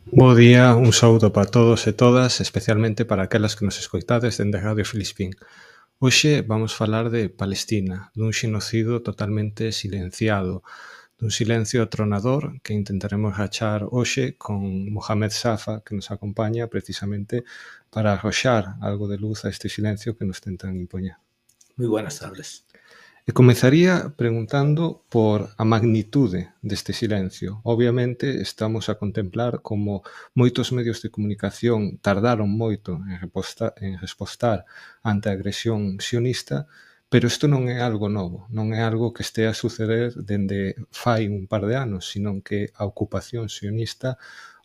Bo día, un saúdo para todos e todas, especialmente para aquelas que nos escoitades dende Radio Filispín. Hoxe vamos falar de Palestina, dun xenocido totalmente silenciado, dun silencio atronador que intentaremos rachar hoxe con Mohamed Safa, que nos acompaña precisamente para arroxar algo de luz a este silencio que nos tentan impoñer. Muy buenas tardes. E comezaría preguntando por a magnitude deste silencio. Obviamente estamos a contemplar como moitos medios de comunicación tardaron moito en respostar ante a agresión sionista, pero isto non é algo novo, non é algo que estea a suceder dende fai un par de anos, senón que a ocupación sionista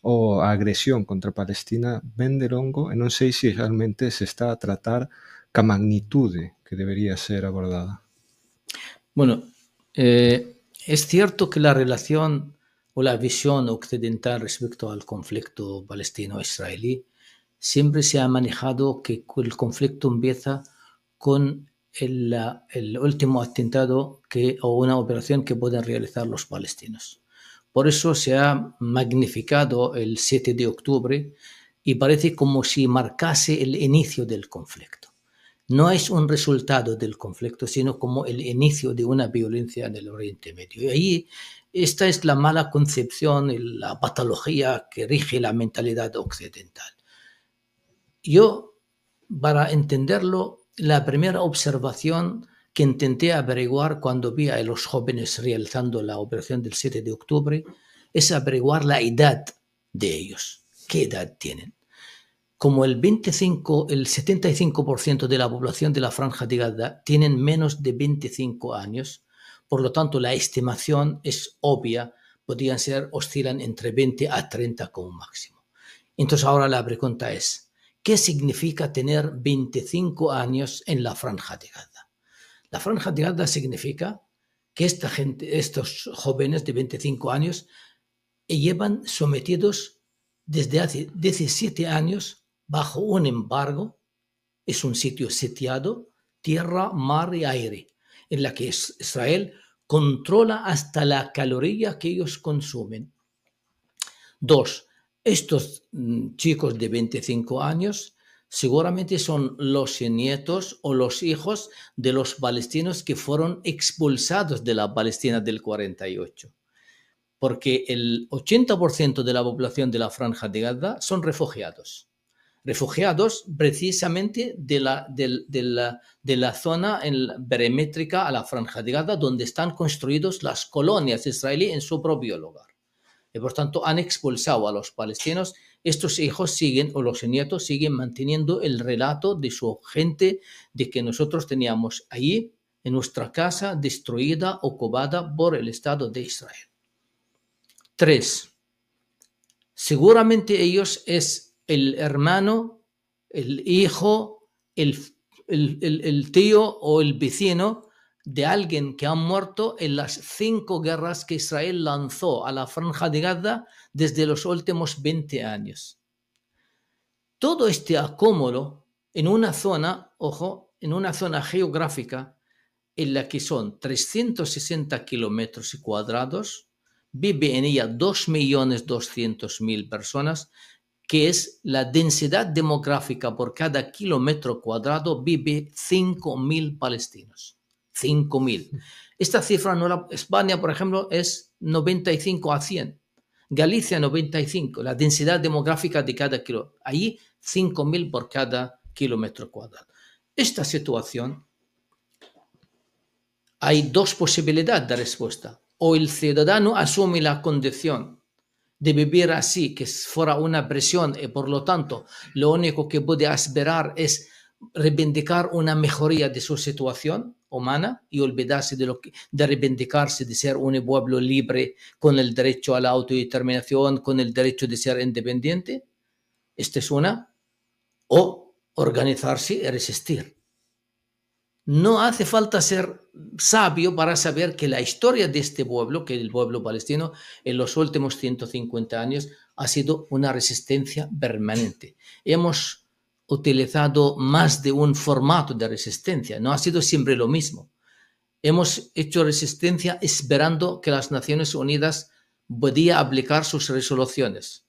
ou a agresión contra Palestina ven de longo e non sei se realmente se está a tratar ca magnitude que debería ser abordada. Bueno, es cierto que la relación o la visión occidental respecto al conflicto palestino-israelí siempre se ha manejado que el conflicto empieza con el último atentado o una operación que pueden realizar los palestinos. Por eso se ha magnificado el 7 de octubre y parece como si marcase el inicio del conflicto. No es un resultado del conflicto, sino como el inicio de una violencia en el Oriente Medio. Y ahí esta es la mala concepción y la patología que rige la mentalidad occidental. Yo, para entenderlo, la primera observación que intenté averiguar cuando vi a los jóvenes realizando la operación del 7 de octubre es averiguar la edad de ellos. ¿Qué edad tienen? Como el 75% de la población de la Franja de Gaza tienen menos de 25 años, por lo tanto la estimación es obvia, oscilan entre 20 a 30 como máximo. Entonces ahora la pregunta es, ¿qué significa tener 25 años en la Franja de Gaza? La Franja de Gaza significa que estos jóvenes de 25 años llevan sometidos desde hace 17 años bajo un embargo, es un sitio sitiado, tierra, mar y aire, en la que Israel controla hasta la caloría que ellos consumen. 2. Estos chicos de 25 años seguramente son los nietos o los hijos de los palestinos que fueron expulsados de la Palestina del 48. Porque el 80% de la población de la Franja de Gaza son refugiados precisamente de la zona perimétrica a la Franja de Gaza, donde están construidas las colonias israelíes en su propio lugar. Y por tanto han expulsado a los palestinos. Estos hijos o los nietos siguen manteniendo el relato de su gente de que nosotros teníamos allí en nuestra casa destruida, ocupada por el Estado de Israel. 3. Seguramente ellos es el hermano, el hijo, el tío o el vecino de alguien que ha muerto en las 5 guerras que Israel lanzó a la Franja de Gaza desde los últimos 20 años. Todo este acúmulo en una zona, en una zona geográfica en la que son 360 kilómetros cuadrados, vive en ella 2.200.000 personas, que es la densidad demográfica por cada kilómetro cuadrado, vive 5.000 palestinos. 5.000. Esta cifra, España, por ejemplo, es 95 a 100. Galicia, 95. La densidad demográfica de cada kilómetro. Allí, 5.000 por cada kilómetro cuadrado. Esta situación, hay 2 posibilidades de respuesta. O el ciudadano asume la condición de vivir así, que fuera una presión y por lo tanto lo único que puede aspirar es reivindicar una mejoría de su situación humana y olvidarse de reivindicarse de ser un pueblo libre con el derecho a la autodeterminación, con el derecho de ser independiente. Esta es una. O organizarse y resistir. No hace falta ser sabio para saber que la historia de este pueblo, que es el pueblo palestino, en los últimos 150 años ha sido una resistencia permanente. Hemos utilizado más de un formato de resistencia, no ha sido siempre lo mismo. Hemos hecho resistencia esperando que las Naciones Unidas podían aplicar sus resoluciones.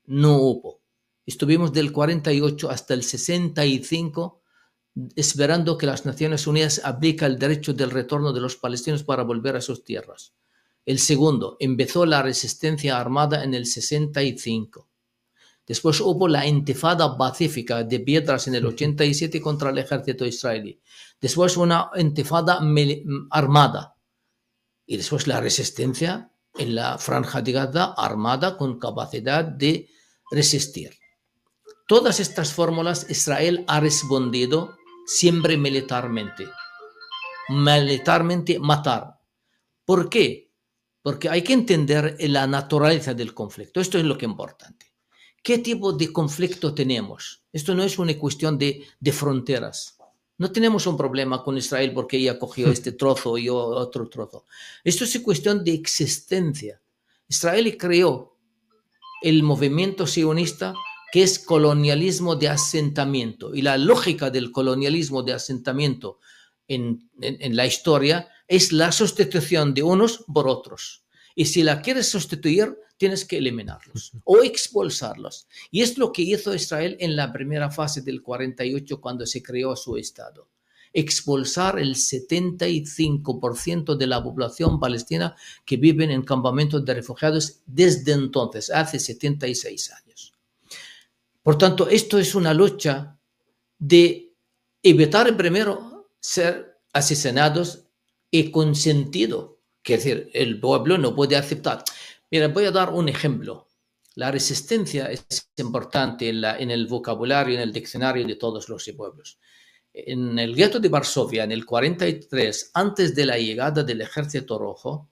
No hubo. Estuvimos del 48 hasta el 65 esperando que las Naciones Unidas apliquen el derecho del retorno de los palestinos para volver a sus tierras. El segundo, empezó la resistencia armada en el 65. Después hubo la intifada pacífica de piedras en el 87 contra el ejército israelí. Después una intifada armada. Y después la resistencia en la Franja de Gaza armada con capacidad de resistir. Todas estas fórmulas Israel ha respondido siempre militarmente. Militarmente matar. ¿Por qué? Porque hay que entender la naturaleza del conflicto. Esto es lo que es importante. ¿Qué tipo de conflicto tenemos? Esto no es una cuestión de fronteras. No tenemos un problema con Israel porque ella cogió este trozo y otro trozo. Esto es cuestión de existencia. Israel creó el movimiento sionista, que es colonialismo de asentamiento. Y la lógica del colonialismo de asentamiento en la historia es la sustitución de unos por otros. Y si la quieres sustituir, tienes que eliminarlos o expulsarlos. Y es lo que hizo Israel en la primera fase del 48 cuando se creó su Estado. Expulsar el 75% de la población palestina que viven en campamentos de refugiados desde entonces, hace 76 años. Por tanto, esto es una lucha de evitar primero ser asesinados y consentido. Es decir, el pueblo no puede aceptar. Mira, voy a dar un ejemplo. La resistencia es importante en el vocabulario, en el diccionario de todos los pueblos. En el gueto de Varsovia, en el 43, antes de la llegada del Ejército Rojo,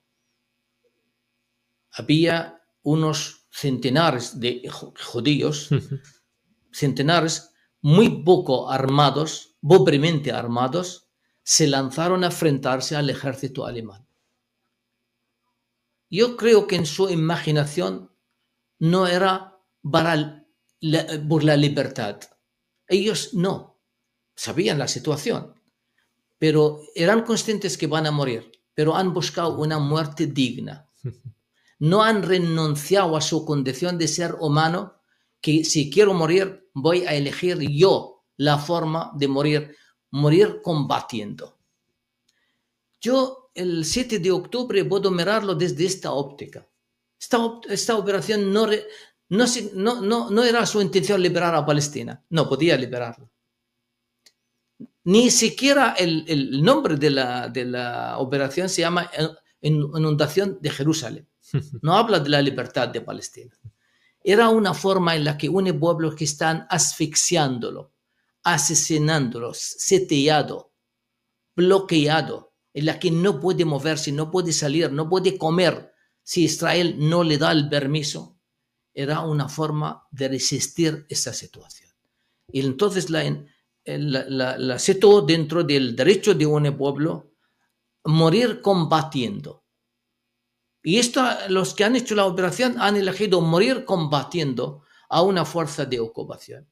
había unos centenares de judíos, centenares muy poco armados, pobremente armados, se lanzaron a enfrentarse al ejército alemán. Yo creo que en su imaginación no era por la libertad. Ellos no sabían la situación, pero eran conscientes que van a morir, pero han buscado una muerte digna. No han renunciado a su condición de ser humano, que si quiero morir, voy a elegir yo la forma de morir combatiendo. Yo el 7 de octubre puedo mirarlo desde esta óptica. Esta operación no era su intención liberar a Palestina. No podía liberarla. Ni siquiera el nombre de la operación se llama Inundación de Jerusalén. No habla de la libertad de Palestina. Era una forma en la que une pueblos que están asfixiándolo, asesinándolo, sitiado, bloqueado, en la que no puede moverse, no puede salir, no puede comer si Israel no le da el permiso. Era una forma de resistir esa situación. Y entonces la situó dentro del derecho de un pueblo morir combatiendo. Y los que han hecho la operación han elegido morir combatiendo a una fuerza de ocupación.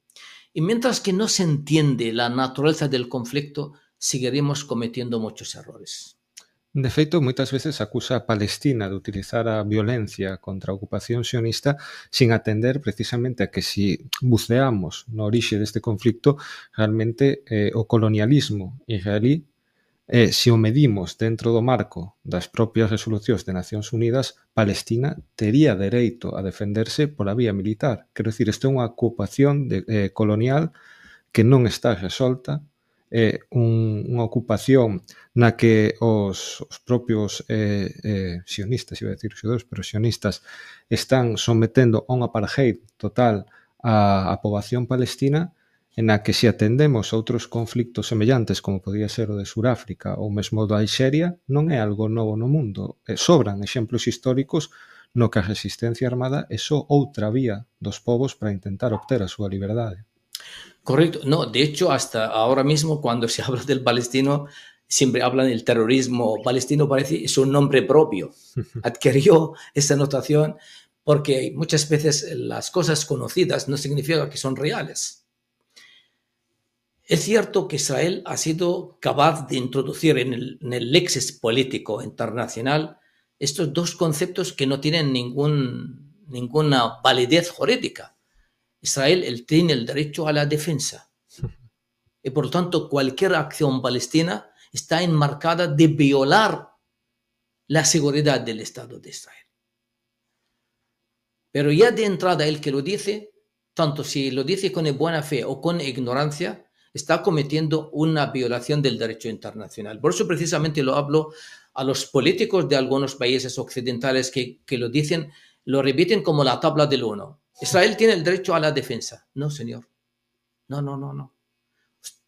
Y mientras que no se entiende la naturaleza del conflicto, seguiremos cometiendo muchos errores. De feito, moitas veces acusa a Palestina de utilizar a violencia contra a ocupación sionista sin atender precisamente a que si buceamos no orixe deste conflicto, realmente o colonialismo israelí, se o medimos dentro do marco das propias resolucións de Nacións Unidas, Palestina tería dereito a defenderse pola vía militar. Quero dicir, isto é unha ocupación colonial que non está resolta, unha ocupación na que os propios sionistas, iba a decir xudeus, pero sionistas están sometendo a un apartheid total a poboación palestina, en a que se atendemos a outros conflictos semellantes como podía ser o de Suráfrica ou mesmo do Alxeria, non é algo novo no mundo. Sobran exemplos históricos no que a resistencia armada é só outra vía dos povos para intentar obter a súa liberdade. Correcto. No, de hecho, hasta ahora mismo, cuando se habla del palestino, siempre hablan del terrorismo palestino, parece es un nombre propio. Adquirió esa notación porque muchas veces las cosas conocidas no significa que son reales. Es cierto que Israel ha sido capaz de introducir en el léxico político internacional estos dos conceptos que no tienen ninguna validez jurídica. Israel tiene el derecho a la defensa. Y por lo tanto, cualquier acción palestina está enmarcada de violar la seguridad del Estado de Israel. Pero ya de entrada el que lo dice, tanto si lo dice con buena fe o con ignorancia, está cometiendo una violación del derecho internacional. Por eso precisamente lo hablo a los políticos de algunos países occidentales que lo dicen, lo repiten como la tabla del 1. Israel tiene el derecho a la defensa. No, señor. No.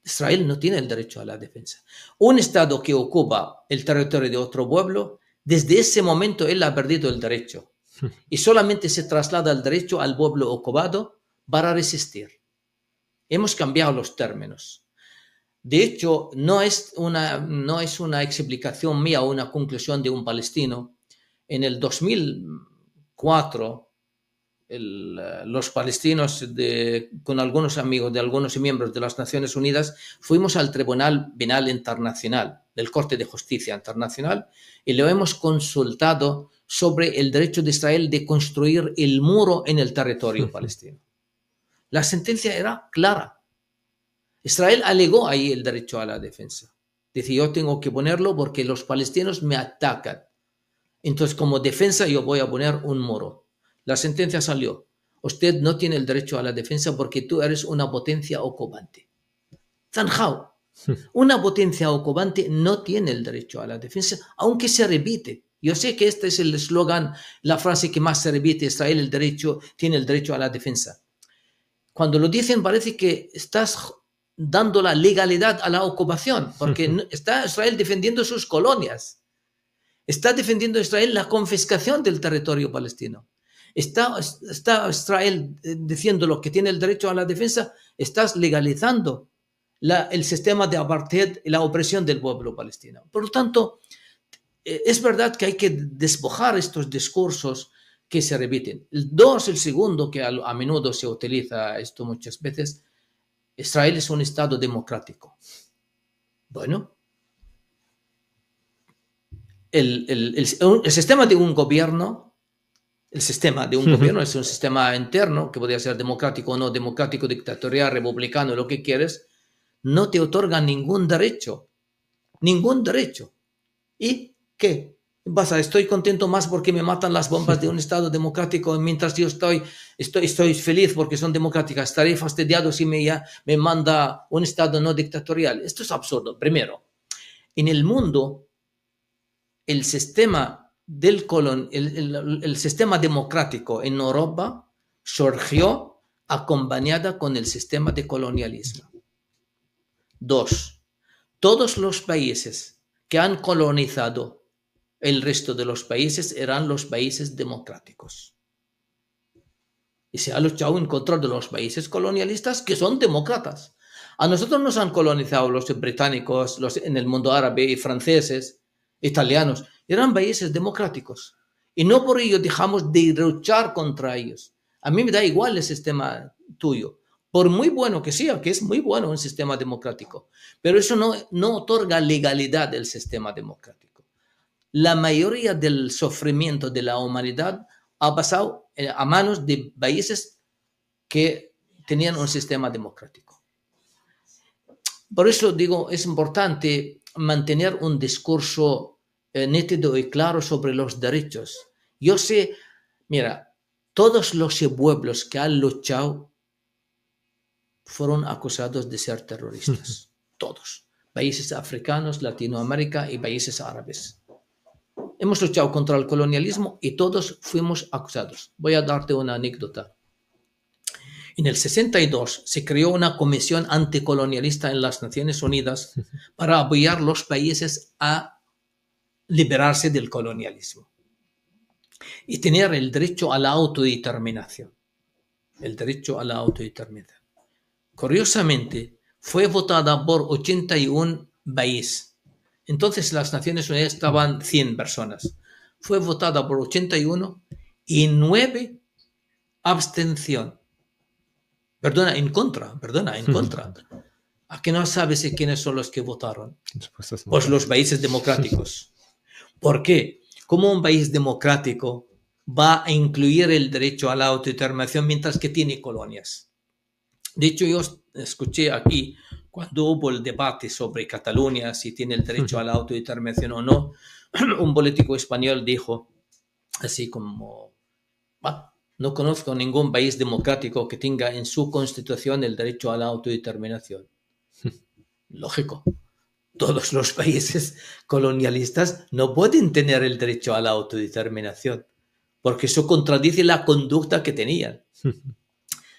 Israel no tiene el derecho a la defensa. Un Estado que ocupa el territorio de otro pueblo, desde ese momento él ha perdido el derecho. Y solamente se traslada el derecho al pueblo ocupado para resistir. Hemos cambiado los términos. De hecho, no es una explicación mía o una conclusión de un palestino. En el 2004, los palestinos, con algunos amigos de algunos miembros de las Naciones Unidas, fuimos al Tribunal Penal Internacional, del Corte de Justicia Internacional, y lo hemos consultado sobre el derecho de Israel de construir el muro en el territorio palestino. La sentencia era clara. Israel alegó ahí el derecho a la defensa. Dice, yo tengo que ponerlo porque los palestinos me atacan. Entonces, como defensa, yo voy a poner un muro. La sentencia salió. Usted no tiene el derecho a la defensa porque tú eres una potencia ocupante. Zanjao. Una potencia ocupante no tiene el derecho a la defensa, aunque se repite. Yo sé que este es el eslogan, la frase que más se repite, Israel tiene el derecho a la defensa. Cuando lo dicen parece que estás dando la legalidad a la ocupación, porque está Israel defendiendo sus colonias. Está defendiendo Israel la confiscación del territorio palestino. Está Israel diciendo lo que tiene el derecho a la defensa, estás legalizando el sistema de apartheid y la opresión del pueblo palestino. Por lo tanto, es verdad que hay que despojar estos discursos que se repiten. El segundo, que a menudo se utiliza esto muchas veces, Israel es un Estado democrático. Bueno, el sistema de un gobierno, gobierno es un sistema interno, que podría ser democrático o no democrático, dictatorial, republicano, lo que quieres, no te otorga ningún derecho. Ningún derecho. ¿Y qué pasa? Estoy contento más porque me matan las bombas de un Estado democrático mientras yo estoy feliz porque son democráticas. Estaré fastidiado si me manda un Estado no dictatorial. Esto es absurdo. Primero, en el mundo, el sistema el sistema democrático en Europa surgió acompañada con el sistema de colonialismo. 2. Todos los países que han colonizado el resto de los países eran los países democráticos. Y se ha luchado en contra de los países colonialistas que son demócratas. A nosotros nos han colonizado los británicos, en el mundo árabe, y franceses, italianos. Eran países democráticos. Y no por ello dejamos de luchar contra ellos. A mí me da igual el sistema tuyo. Por muy bueno que sea, que es muy bueno un sistema democrático. Pero eso no otorga legalidad del sistema democrático. La mayoría del sufrimiento de la humanidad ha pasado a manos de países que tenían un sistema democrático. Por eso digo, es importante mantener un discurso nítido y claro sobre los derechos. Yo sé, mira, todos los pueblos que han luchado fueron acusados de ser terroristas. Todos. Países africanos, Latinoamérica y países árabes. Hemos luchado contra el colonialismo y todos fuimos acusados. Voy a darte una anécdota. En el 62 se creó una comisión anticolonialista en las Naciones Unidas para apoyar a los países a liberarse del colonialismo y tener el derecho a la autodeterminación. El derecho a la autodeterminación. Curiosamente, fue votada por 81 países. Entonces las Naciones Unidas estaban 100 personas. Fue votada por 81 y 9 abstención. En contra. ¿A qué no sabes quiénes son los que votaron? Pues los países democráticos. ¿Por qué? ¿Cómo un país democrático va a incluir el derecho a la autodeterminación mientras que tiene colonias. De hecho, yo escuché aquí, cuando hubo el debate sobre Cataluña, si tiene el derecho a la autodeterminación o no, un político español dijo, así como, no conozco ningún país democrático que tenga en su constitución el derecho a la autodeterminación. Lógico. Todos los países colonialistas no pueden tener el derecho a la autodeterminación, porque eso contradice la conducta que tenían.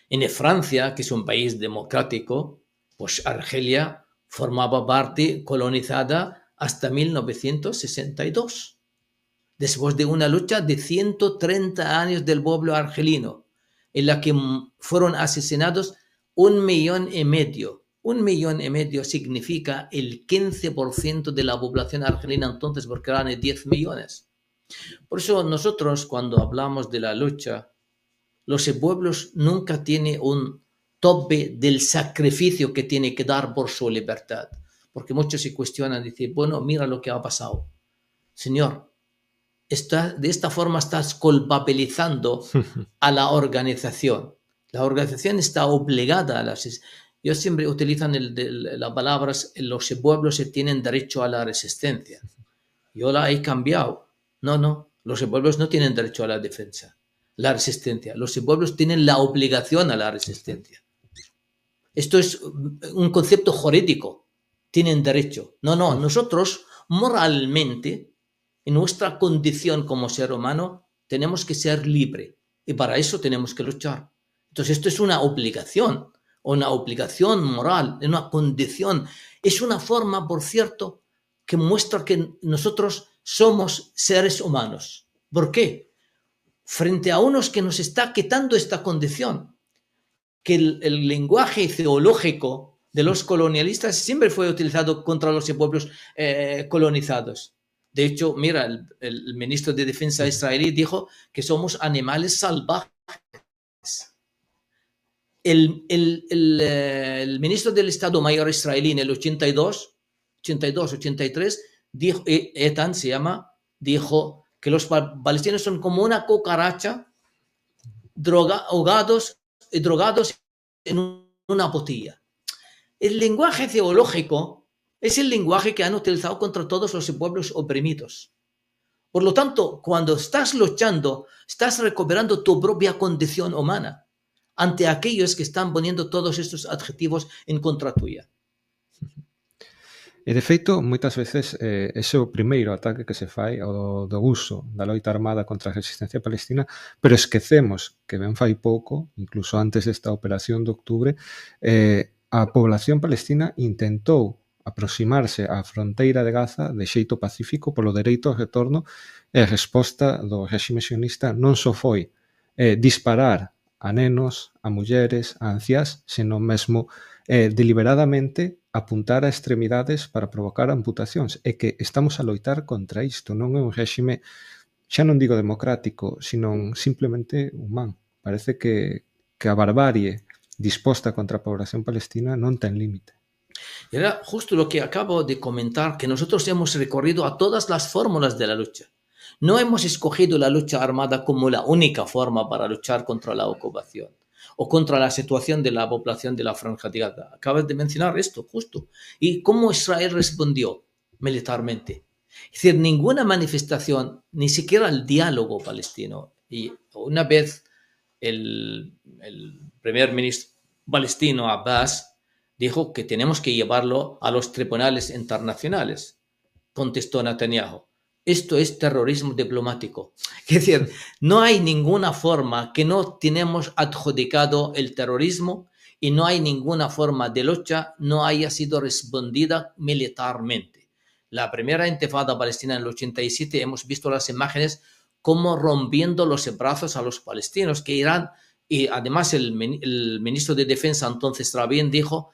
En Francia, que es un país democrático, pues Argelia formaba parte colonizada hasta 1962, después de una lucha de 130 años del pueblo argelino, en la que fueron asesinados 1,5 millones. 1,5 millones significa el 15% de la población argelina entonces, porque eran de 10 millones. Por eso nosotros, cuando hablamos de la lucha, los pueblos nunca tienen un tope del sacrificio que tiene que dar por su libertad. Porque muchos se cuestionan, dicen, bueno, mira lo que ha pasado. Señor, de esta forma estás culpabilizando a la organización. La organización está obligada a las... Yo siempre utilizan las palabras, los pueblos tienen derecho a la resistencia. Yo la he cambiado. No, los pueblos no tienen derecho a la defensa, la resistencia. Los pueblos tienen la obligación a la resistencia. Esto es un concepto jurídico. Tienen derecho. No, nosotros moralmente, en nuestra condición como ser humano, tenemos que ser libre y para eso tenemos que luchar. Entonces esto es una obligación moral, una condición. Es una forma, por cierto, que muestra que nosotros somos seres humanos. ¿Por qué? Frente a unos que nos está quitando esta condición, que el lenguaje teológico de los colonialistas siempre fue utilizado contra los pueblos colonizados. De hecho, mira, el ministro de Defensa israelí dijo que somos animales salvajes. El ministro del Estado Mayor israelí en el 82, 83, dijo, Etan se llama, dijo que los palestinos son como una cucaracha drogados en una botella. El lenguaje teológico es el lenguaje que han utilizado contra todos los pueblos oprimidos. Por lo tanto, cuando estás luchando, estás recuperando tu propia condición humana ante aquellos que están poniendo todos estos adjetivos en contra tuya. E, de feito, moitas veces ese é o primeiro ataque que se fai ao do uso da loita armada contra a resistencia palestina, pero esquecemos que ben fai pouco, incluso antes desta operación de octubre, a población palestina intentou aproximarse á fronteira de Gaza de xeito pacífico polo dereito ao retorno, e a resposta do réxime sionista non só foi disparar a nenos, a mulleres, a anciás, senón mesmo deliberadamente apuntar a extremidades para provocar amputacións. É que estamos a loitar contra isto, non é un réxime, xa non digo democrático, senón simplemente humano. Parece que a barbarie disposta contra a población palestina non ten límite. Era justo lo que acabo de comentar, que nosotros hemos recorrido a todas las fórmulas de la lucha. No hemos escogido la lucha armada como la única forma para luchar contra la ocupación o contra la situación de la población de la Franja de Gaza. Acabas de mencionar esto, justo. ¿Y cómo Israel respondió militarmente? Es decir, ninguna manifestación, ni siquiera el diálogo palestino. Y una vez el primer ministro palestino, Abbas, dijo que tenemos que llevarlo a los tribunales internacionales. Contestó Netanyahu. Esto es terrorismo diplomático. Es decir, no hay ninguna forma que no tenemos adjudicado el terrorismo y no hay ninguna forma de lucha no haya sido respondida militarmente. La primera intifada palestina en el 87 hemos visto las imágenes como rompiendo los brazos a los palestinos que irán, y además el ministro de Defensa entonces Rabin dijo: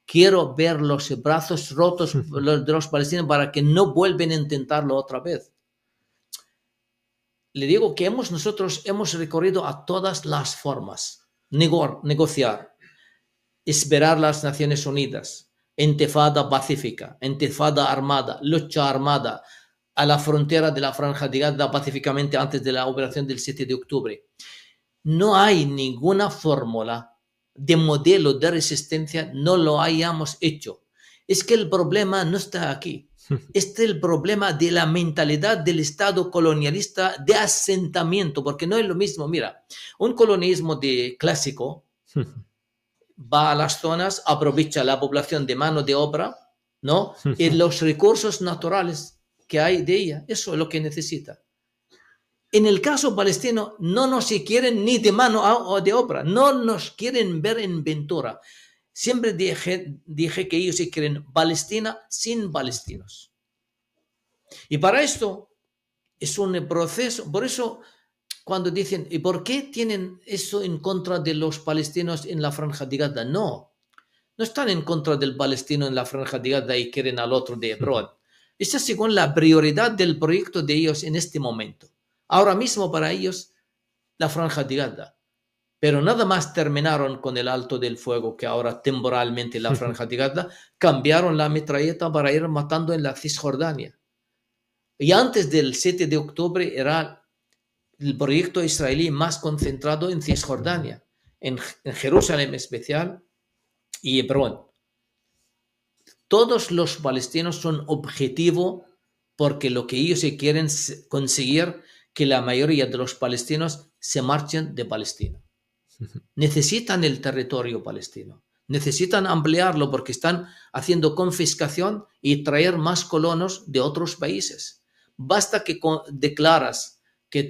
quiero ver los brazos rotos de los palestinos para que no vuelvan a intentarlo otra vez. Le digo que nosotros hemos recorrido a todas las formas. Negociar, esperar las Naciones Unidas, intifada pacífica, intifada armada, lucha armada, a la frontera de la Franja de Gaza pacíficamente antes de la operación del 7 de octubre. No hay ninguna fórmula de modelo de resistencia, no lo hayamos hecho. Es que el problema no está aquí. Este es el problema de la mentalidad del Estado colonialista de asentamiento, porque no es lo mismo. Mira, un colonialismo clásico va a las zonas, aprovecha la población de mano de obra, ¿no? Y los recursos naturales que hay de ella, eso es lo que necesita. En el caso palestino, no nos quieren ni de mano o de obra, no nos quieren ver en Ventura. Siempre dije que ellos quieren Palestina sin palestinos. Y para esto es un proceso, por eso cuando dicen, ¿y por qué tienen eso en contra de los palestinos en la Franja de Gaza? No están en contra del palestino en la Franja de Gaza y quieren al otro de Hebrón. Esa es según la prioridad del proyecto de ellos en este momento. Ahora mismo para ellos, la Franja de Gaza. Pero nada más terminaron con el alto del fuego, que ahora temporalmente la Franja de Gaza, cambiaron la metralleta para ir matando en la Cisjordania. Y antes del 7 de octubre era el proyecto israelí más concentrado en Cisjordania, en Jerusalén especial y Hebrón. Todos los palestinos son objetivo porque lo que ellos quieren es conseguir que la mayoría de los palestinos se marchen de Palestina. Necesitan el territorio palestino, necesitan ampliarlo porque están haciendo confiscación y traer más colonos de otros países. Basta que declaras que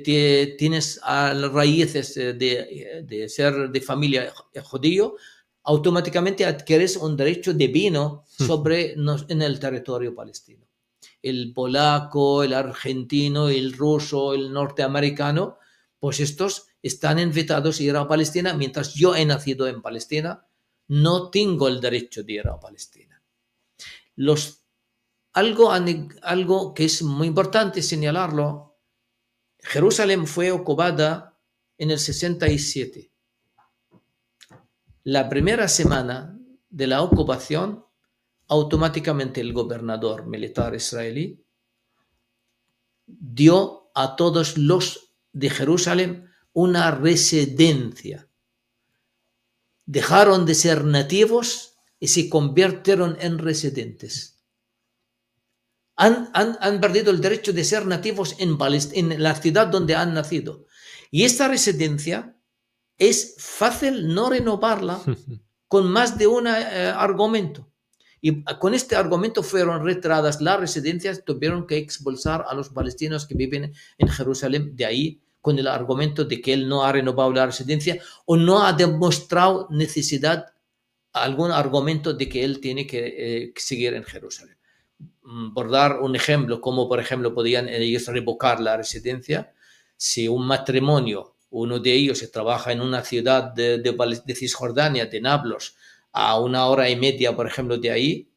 tienes raíces de ser de familia judío, automáticamente adquieres un derecho divino en el territorio palestino. El polaco, el argentino, el ruso, el norteamericano, pues estos están invitados a ir a Palestina, mientras yo he nacido en Palestina, no tengo el derecho de ir a Palestina. Algo que es muy importante señalarlo, Jerusalén fue ocupada en el 67. La primera semana de la ocupación, automáticamente el gobernador militar israelí dio a todos los de Jerusalén una residencia. Dejaron de ser nativos y se convirtieron en residentes. Han perdido el derecho de ser nativos en la ciudad donde han nacido. Y esta residencia es fácil no renovarla con más de un argumento. Y con este argumento fueron retiradas las residencias, tuvieron que expulsar a los palestinos que viven en Jerusalén de ahí, con el argumento de que él no ha renovado la residencia o no ha demostrado necesidad, algún argumento de que él tiene que seguir en Jerusalén. Por dar un ejemplo, como por ejemplo podían ellos revocar la residencia, si un matrimonio, uno de ellos se trabaja en una ciudad de Cisjordania, de Nablus, a 1 hora y media, por ejemplo, de ahí,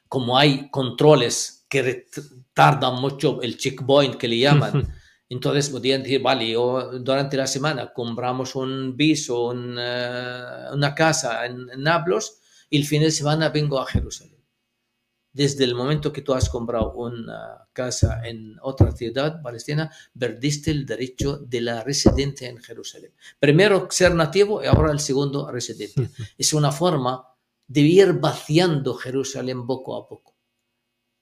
como hay controles que tardan mucho, el checkpoint que le llaman, entonces podían decir, vale, durante la semana compramos un bis o una casa en Nablus y el fin de semana vengo a Jerusalén. Desde el momento que tú has comprado una casa en otra ciudad palestina, perdiste el derecho de la residencia en Jerusalén. Primero ser nativo y ahora el segundo residente. Es una forma de ir vaciando Jerusalén poco a poco.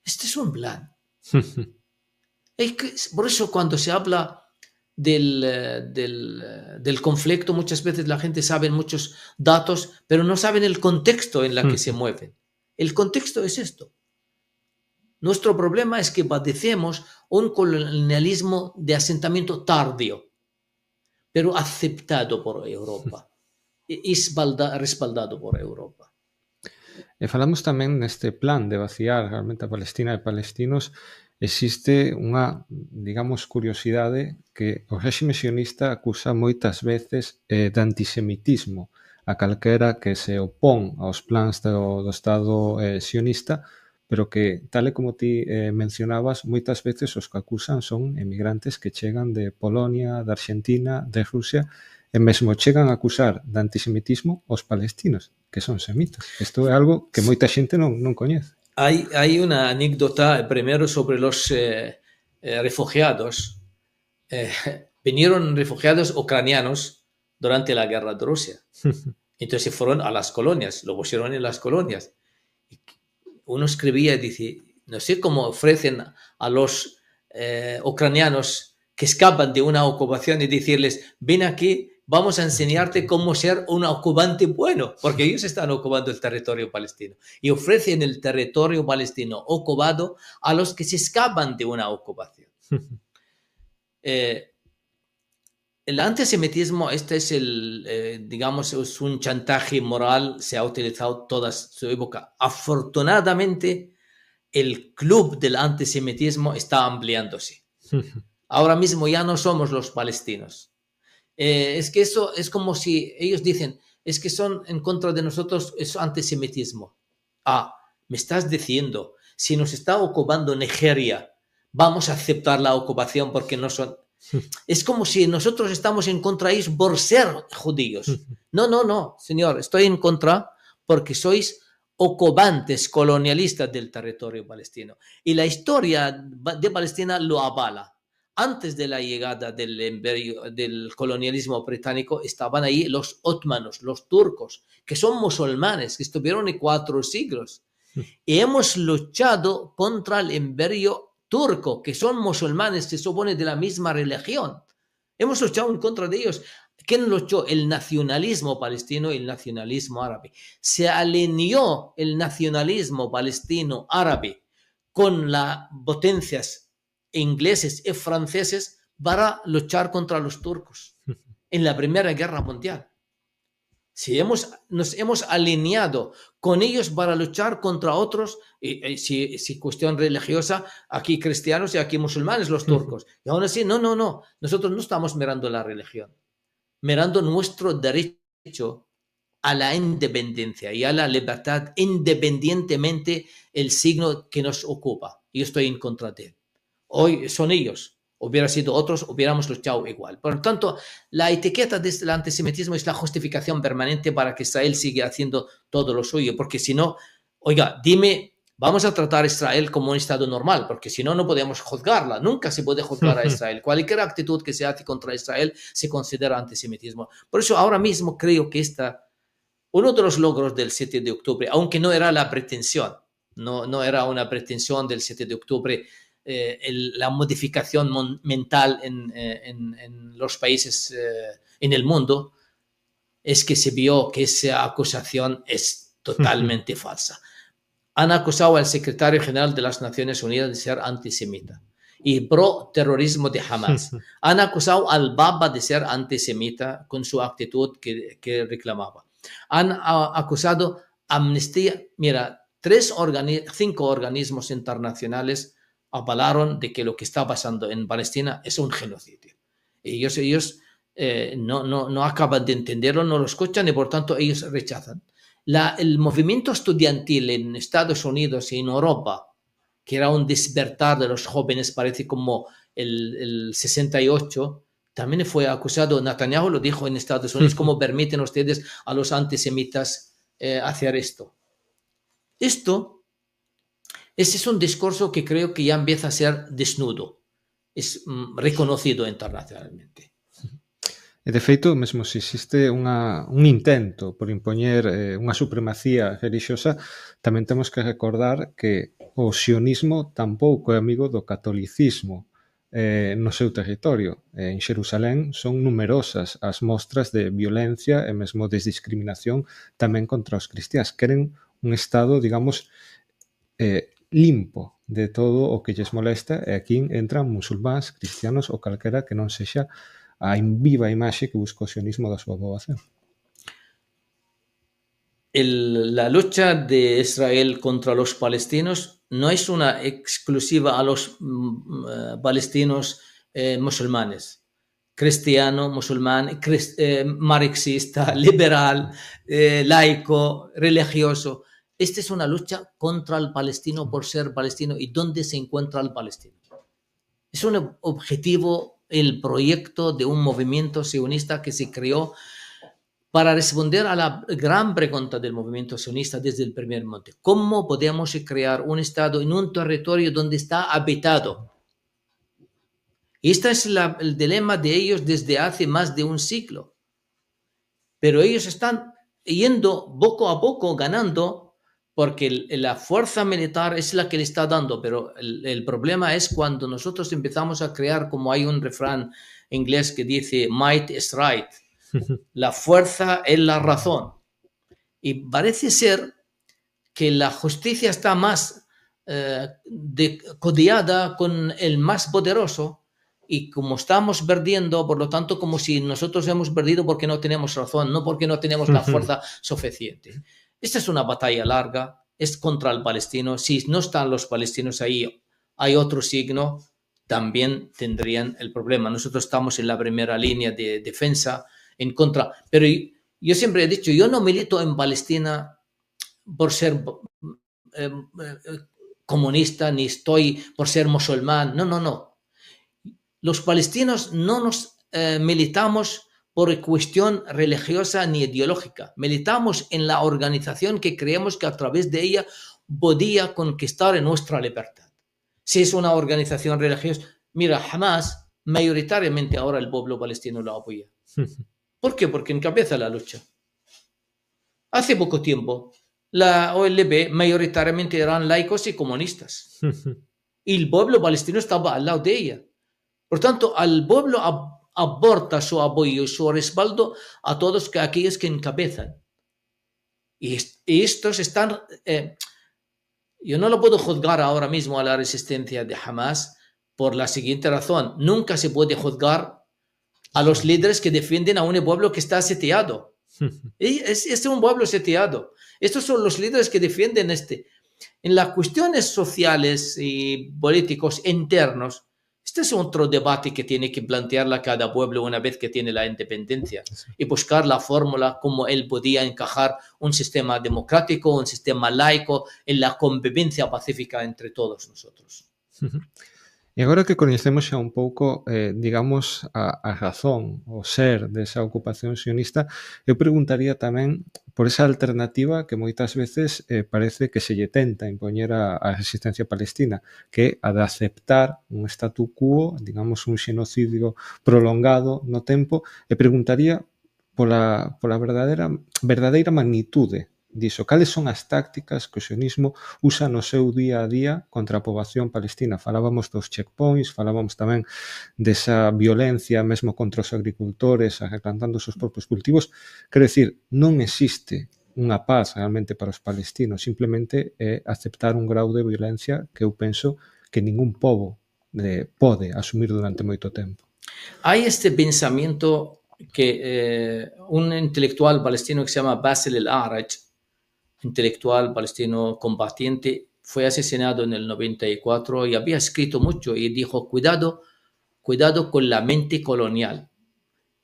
Este es un plan. Por eso cuando se habla del conflicto, muchas veces la gente sabe muchos datos, pero no saben el contexto en el que se mueven. El contexto es esto. Nuestro problema es que padecemos un colonialismo de asentamiento tardío, pero aceptado por Europa y respaldado por Europa. E falamos tamén neste plan de vaciar realmente a Palestina e palestinos, existe unha, digamos, curiosidade que o réxime sionista acusa moitas veces de antisemitismo a calquera que se opón aos plans do Estado sionista, pero que, tal e como ti mencionabas, moitas veces os que acusan son emigrantes que chegan de Polonia, de Argentina, de Rusia, e mesmo chegan a acusar de antisemitismo os palestinos, que son semitas. Isto é algo que moita xente non coñece. Hay una anécdota primero sobre los refugiados. Eh, Vinieron refugiados ucranianos durante la guerra de Rusia. Entonces se fueron a las colonias, lo pusieron en las colonias. Uno escribía y dice, no sé cómo ofrecen a los ucranianos que escapan de una ocupación y decirles, ven aquí, vamos a enseñarte cómo ser un ocupante bueno, porque ellos están ocupando el territorio palestino y ofrecen el territorio palestino ocupado a los que se escapan de una ocupación. El antisemitismo, este es digamos, es un chantaje moral, se ha utilizado toda su época. Afortunadamente, el club del antisemitismo está ampliándose. Ahora mismo ya no somos los palestinos. Es que eso es como si ellos dicen, es que son en contra de nosotros, es antisemitismo. Ah, me estás diciendo, si nos está ocupando Nigeria, vamos a aceptar la ocupación porque no son... Es como si nosotros estamos en contra de ellos por ser judíos. No, no, no, señor, estoy en contra porque sois ocupantes colonialistas del territorio palestino. Y la historia de Palestina lo avala. Antes de la llegada del colonialismo británico estaban ahí los otomanos, los turcos, que son musulmanes, que estuvieron en 4 siglos. Y hemos luchado contra el imperio turco, que son musulmanes, se supone de la misma religión. Hemos luchado en contra de ellos. ¿Quién luchó? El nacionalismo palestino y el nacionalismo árabe. Se alineó el nacionalismo palestino árabe con las potencias ingleses y franceses para luchar contra los turcos en la Primera Guerra Mundial. Si nos hemos alineado con ellos para luchar contra otros, si cuestión religiosa, aquí cristianos y aquí musulmanes, los turcos. Y aún así, no, nosotros no estamos mirando la religión, mirando nuestro derecho a la independencia y a la libertad independientemente el signo que nos ocupa. Yo estoy en contra de él. Hoy son ellos. Hubiera sido otros, hubiéramos luchado igual. Por lo tanto, la etiqueta del antisemitismo es la justificación permanente para que Israel siga haciendo todo lo suyo. Porque si no, oiga, dime, vamos a tratar a Israel como un Estado normal, porque si no, no podemos juzgarla. Nunca se puede juzgar a Israel. Cualquier actitud que se hace contra Israel se considera antisemitismo. Por eso ahora mismo creo que uno de los logros del 7 de octubre, aunque no era la pretensión, no era una pretensión del 7 de octubre, la modificación mental en los países en el mundo, es que se vio que esa acusación es totalmente falsa. Han acusado al secretario general de las Naciones Unidas de ser antisemita y pro terrorismo de Hamas. Han acusado al Baba de ser antisemita con su actitud que reclamaba. Han acusado Amnistía. Mira, 5 organismos internacionales avalaron de que lo que está pasando en Palestina es un genocidio. Ellos no acaban de entenderlo, no lo escuchan y por tanto ellos rechazan. El movimiento estudiantil en Estados Unidos y en Europa, que era un despertar de los jóvenes, parece como el 68, también fue acusado. Netanyahu lo dijo en Estados Unidos, ¿cómo permiten ustedes a los antisemitas hacer esto? Ese es un discurso que creo que ya empieza a ser desnudo, es reconocido internacionalmente. E, de feito, mesmo se existe un intento por impoñer unha supremacía relixiosa, tamén temos que recordar que o sionismo tampouco é amigo do catolicismo no seu territorio. En Xerusalén son numerosas as mostras de violencia e mesmo de discriminación tamén contra os cristiáns. Queren un Estado, digamos, limpo de todo o que lles molesta, e aquí entran musulmáns, cristianos ou calquera que non sexa a viva imaxe que busca o sionismo da súa poboación. La lucha de Israel contra los palestinos no es una exclusiva a los palestinos musulmanes. Cristiano, musulmán, marxista, liberal, laico, religioso. Esta es una lucha contra el palestino por ser palestino y dónde se encuentra el palestino. Es un objetivo, el proyecto de un movimiento sionista que se creó para responder a la gran pregunta del movimiento sionista desde el primer momento. ¿Cómo podemos crear un Estado en un territorio donde está habitado? Este es el dilema de ellos desde hace más de un siglo. Pero ellos están yendo poco a poco ganando porque la fuerza militar es la que le está dando, pero el problema es cuando nosotros empezamos a crear, como hay un refrán inglés que dice, might is right, la fuerza es la razón. Y parece ser que la justicia está más codiada con el más poderoso, y como estamos perdiendo, por lo tanto, como si nosotros hemos perdido porque no tenemos razón, no porque no tenemos la fuerza suficiente. Esta es una batalla larga, es contra el palestino. Si no están los palestinos ahí, hay otro signo, también tendrían el problema. Nosotros estamos en la primera línea de defensa en contra, pero yo siempre he dicho, yo no milito en Palestina por ser comunista, ni estoy por ser musulmán, no. Los palestinos no nos militamos por cuestión religiosa ni ideológica. Militamos en la organización que creemos que a través de ella podía conquistar nuestra libertad. Si es una organización religiosa, mira, Hamas, mayoritariamente ahora el pueblo palestino lo apoya. ¿Por qué? Porque encabeza la lucha. Hace poco tiempo, la OLP mayoritariamente eran laicos y comunistas. Y el pueblo palestino estaba al lado de ella. Por tanto, al pueblo aporta su apoyo y su respaldo a todos aquellos que encabezan. Y estos están... yo no lo puedo juzgar ahora mismo a la resistencia de Hamas por la siguiente razón. Nunca se puede juzgar a los líderes que defienden a un pueblo que está sitiado. Es un pueblo sitiado. Estos son los líderes que defienden En las cuestiones sociales y políticos internos, este es otro debate que tiene que plantearla cada pueblo una vez que tiene la independencia y buscar la fórmula como él podía encajar un sistema democrático, un sistema laico en la convivencia pacífica entre todos nosotros. E agora que coñecemos xa un pouco, digamos, a razón, o ser desa ocupación sionista, eu preguntaría tamén por esa alternativa que moitas veces parece que se lle tenta impoñer a resistencia palestina, que é a de aceptar un statu quo, digamos, un xenocidio prolongado no tempo, e preguntaría pola verdadeira magnitude diso. Cales son as tácticas que o sionismo usa no seu día a día contra a poboación palestina? Falábamos dos checkpoints, falábamos tamén desa violencia mesmo contra os agricultores arreplantando os seus propios cultivos. Quero dicir, non existe unha paz realmente para os palestinos, simplemente é aceptar un grau de violencia que eu penso que ningún pobo pode asumir durante moito tempo. Hay este pensamiento que un intelectual palestino que se llama Basil el-A'raj, intelectual palestino combatiente, fue asesinado en el 94 y había escrito mucho y dijo, cuidado con la mente colonial,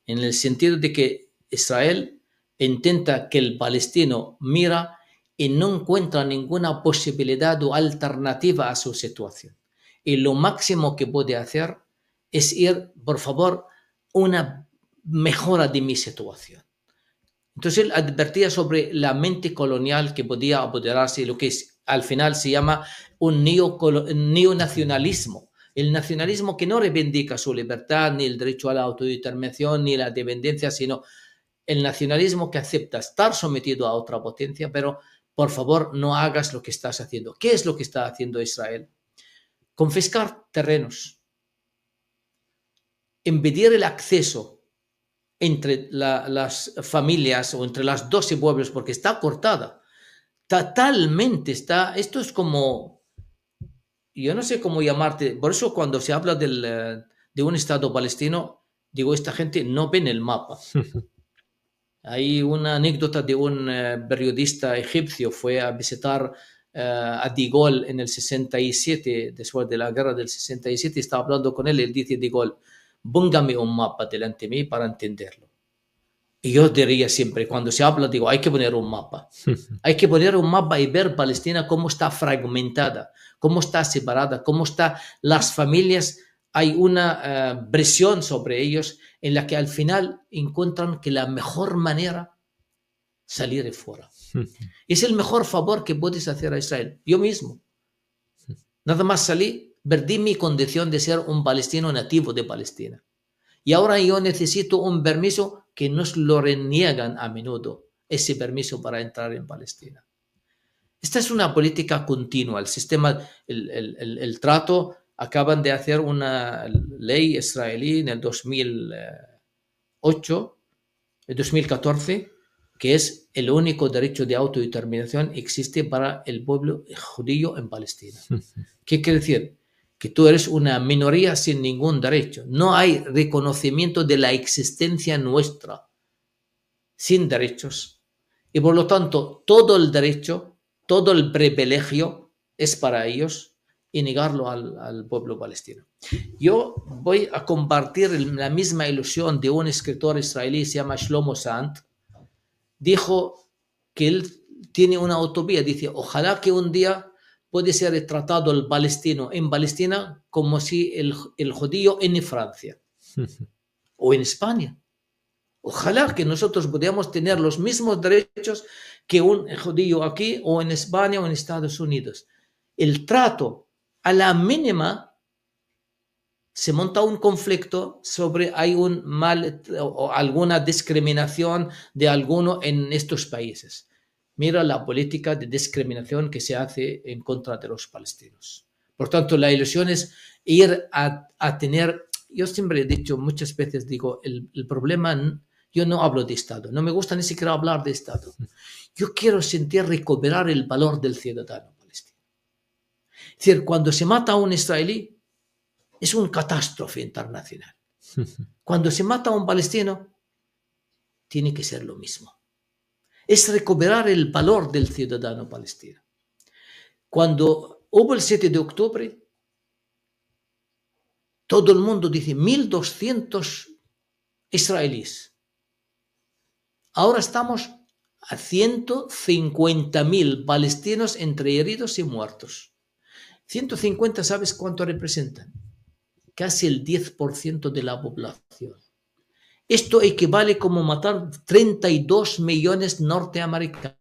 en el sentido de que Israel intenta que el palestino mira y no encuentra ninguna posibilidad o alternativa a su situación. Y lo máximo que puede hacer es ir, por favor, una mejora de mi situación. Entonces él advertía sobre la mente colonial que podía apoderarse de lo que al final se llama un neonacionalismo. El nacionalismo que no reivindica su libertad, ni el derecho a la autodeterminación, ni la dependencia, sino el nacionalismo que acepta estar sometido a otra potencia, pero por favor no hagas lo que estás haciendo. ¿Qué es lo que está haciendo Israel? Confiscar terrenos, impedir el acceso entre las familias o entre las 12 pueblos, porque está cortada. Totalmente está. Esto es como, yo no sé cómo llamarte, por eso cuando se habla de un Estado palestino, digo, esta gente no ven el mapa. Hay una anécdota de un periodista egipcio, fue a visitar a De Gaulle en el 67, después de la guerra del 67, estaba hablando con él, él dice De Gaulle, póngame un mapa delante de mí para entenderlo. Y yo diría siempre, cuando se habla, digo, hay que poner un mapa. Hay que poner un mapa y ver Palestina cómo está fragmentada, cómo está separada, cómo están las familias. Hay una presión sobre ellos en la que al final encuentran que la mejor manera salir fuera. Es el mejor favor que puedes hacer a Israel. Yo mismo. Nada más salí, perdí mi condición de ser un palestino nativo de Palestina. Y ahora yo necesito un permiso que nos lo reniegan a menudo, ese permiso para entrar en Palestina. Esta es una política continua. El sistema, el trato, acaban de hacer una ley israelí en el 2008, el 2014, que es el único derecho de autodeterminación que existe para el pueblo judío en Palestina. ¿Qué quiere decir? Que tú eres una minoría sin ningún derecho. No hay reconocimiento de la existencia nuestra sin derechos. Y por lo tanto, todo el derecho, todo el privilegio es para ellos y negarlo al pueblo palestino. Yo voy a compartir la misma ilusión de un escritor israelí, se llama Shlomo Sant. Dijo que él tiene una utopía, dice, ojalá que un día puede ser tratado el palestino en Palestina como si el judío en Francia o en España. Ojalá que nosotros podamos tener los mismos derechos que un judío aquí o en España o en Estados Unidos. El trato a la mínima se monta un conflicto sobre hay un mal o alguna discriminación de alguno en estos países. Mira la política de discriminación que se hace en contra de los palestinos. Por tanto, la ilusión es ir a tener, yo siempre he dicho muchas veces, digo, el problema, yo no hablo de Estado, no me gusta ni siquiera hablar de Estado. Yo quiero recuperar el valor del ciudadano palestino. Es decir, cuando se mata a un israelí, es una catástrofe internacional. Cuando se mata a un palestino, tiene que ser lo mismo. Es recuperar el valor del ciudadano palestino. Cuando hubo el 7 de octubre, todo el mundo dice 1.200 israelíes. Ahora estamos a 150.000 palestinos entre heridos y muertos. 150, ¿sabes cuánto representan? Casi el 10% de la población. Esto equivale como matar 32 millones norteamericanos.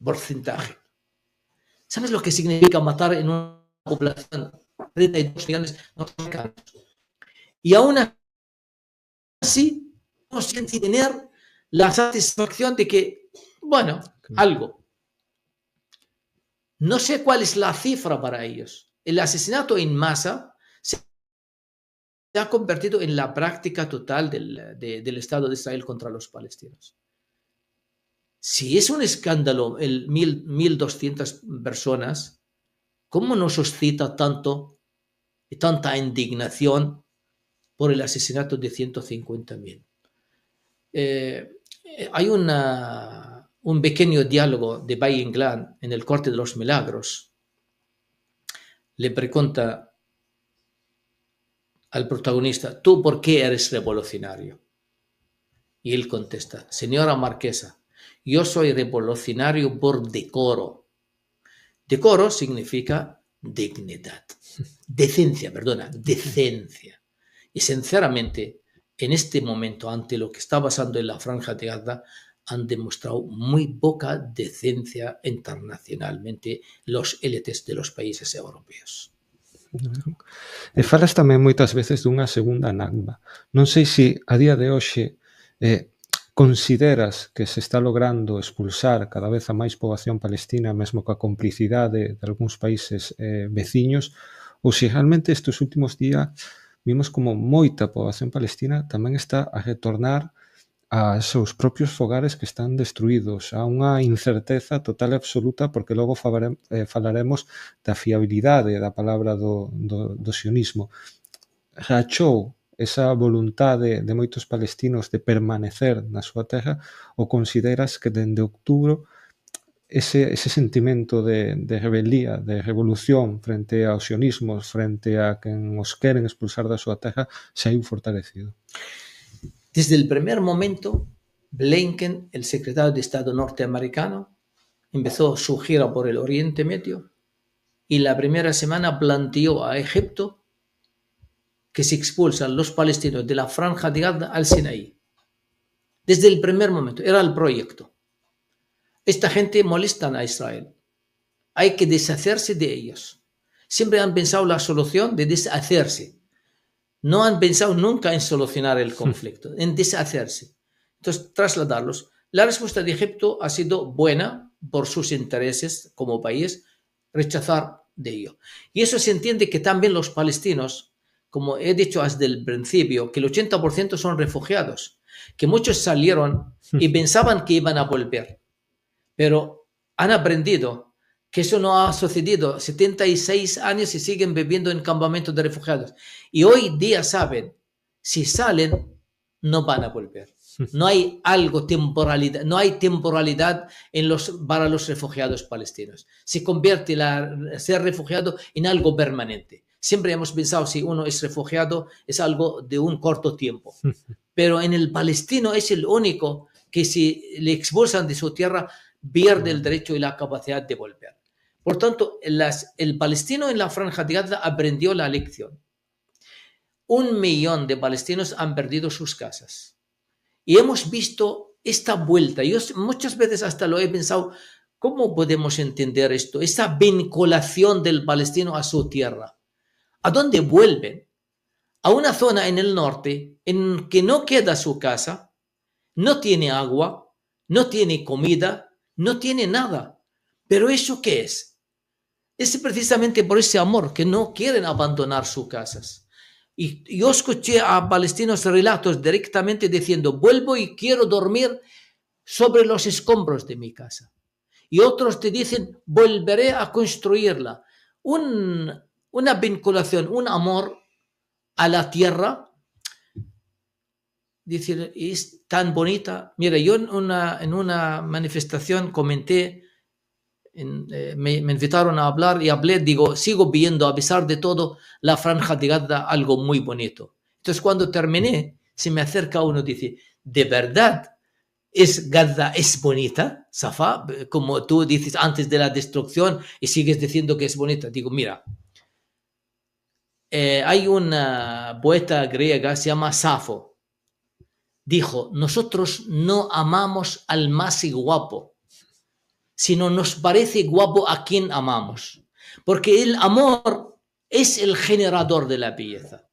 Porcentaje. ¿Sabes lo que significa matar en una población 32 millones norteamericanos? Y aún así, sin tener la satisfacción de que, bueno, algo. No sé cuál es la cifra para ellos. El asesinato en masa se ha convertido en la práctica total del Estado de Israel contra los palestinos. Si es un escándalo el 1.200 personas, ¿cómo nos suscita tanta indignación por el asesinato de 150.000? Hay un pequeño diálogo de Valle Inclán en el Corte de los Milagros. Le pregunta al protagonista, ¿tú por qué eres revolucionario? Y él contesta, señora marquesa, yo soy revolucionario por decoro. Decoro significa dignidad. Decencia. Y sinceramente, en este momento, ante lo que está pasando en la Franja de Gaza, han demostrado muy poca decencia internacionalmente los élites de los países europeos. E falas tamén moitas veces dunha segunda Nakba. Non sei se a día de hoxe consideras que se está logrando expulsar cada vez a máis poboación palestina, mesmo coa complicidade de algúns países veciños, ou se realmente estes últimos días vimos como moita poboación palestina tamén está a retornar a seus propios fogares que están destruídos, a unha incerteza total e absoluta, porque logo falaremos da fiabilidade da palabra do sionismo. Rachou esa voluntade de moitos palestinos de permanecer na súa terra ou consideras que dende outubro ese sentimento de rebelía, de revolución frente aos sionismos, frente a quen os queren expulsar da súa terra, se hai fortalecido? Desde el primer momento, Blinken, el secretario de Estado norteamericano, empezó su gira por el Oriente Medio y la primera semana planteó a Egipto que se expulsan los palestinos de la Franja de Gaza al Sinaí. Desde el primer momento, era el proyecto. Esta gente molestan a Israel. Hay que deshacerse de ellos. Siempre han pensado la solución de deshacerse. No han pensado nunca en solucionar el conflicto, en deshacerse. Entonces, trasladarlos. La respuesta de Egipto ha sido buena por sus intereses como país, rechazar de ello. Y eso se entiende que también los palestinos, como he dicho desde el principio, que el 80% son refugiados, que muchos salieron y pensaban que iban a volver, pero han aprendido que eso no ha sucedido. 76 años y siguen viviendo en campamentos de refugiados. Y hoy día saben, si salen, no van a volver. No hay temporalidad, no hay temporalidad para los refugiados palestinos. Se convierte ser refugiado en algo permanente. Siempre hemos pensado, si uno es refugiado, es algo de un corto tiempo. Pero en el palestino es el único que si le expulsan de su tierra, pierde el derecho y la capacidad de volver. Por tanto, el palestino en la Franja de Gaza aprendió la lección. 1 millón de palestinos han perdido sus casas. Y hemos visto esta vuelta. Yo muchas veces hasta lo he pensado, ¿cómo podemos entender esto? Esa vinculación del palestino a su tierra. ¿A dónde vuelven? A una zona en el norte en que no queda su casa, no tiene agua, no tiene comida, no tiene nada. ¿Pero eso qué es? Es precisamente por ese amor que no quieren abandonar sus casas. Y yo escuché a palestinos relatos directamente diciendo, vuelvo y quiero dormir sobre los escombros de mi casa. Y otros te dicen, volveré a construirla. Una vinculación, un amor a la tierra. Dice, es tan bonita. Mira, yo en una manifestación comenté, me invitaron a hablar y hablé, digo, sigo viendo, a pesar de todo, la Franja de Gaza algo muy bonito. Entonces, cuando terminé, se me acerca uno y dice, ¿de verdad Gaza es bonita, Safa? Como tú dices antes de la destrucción y sigues diciendo que es bonita. Digo, mira, hay una poeta griega, se llama Safo. Dijo, nosotros no amamos al más guapo, sino nos parece guapo a quien amamos. Porque el amor es el generador de la belleza.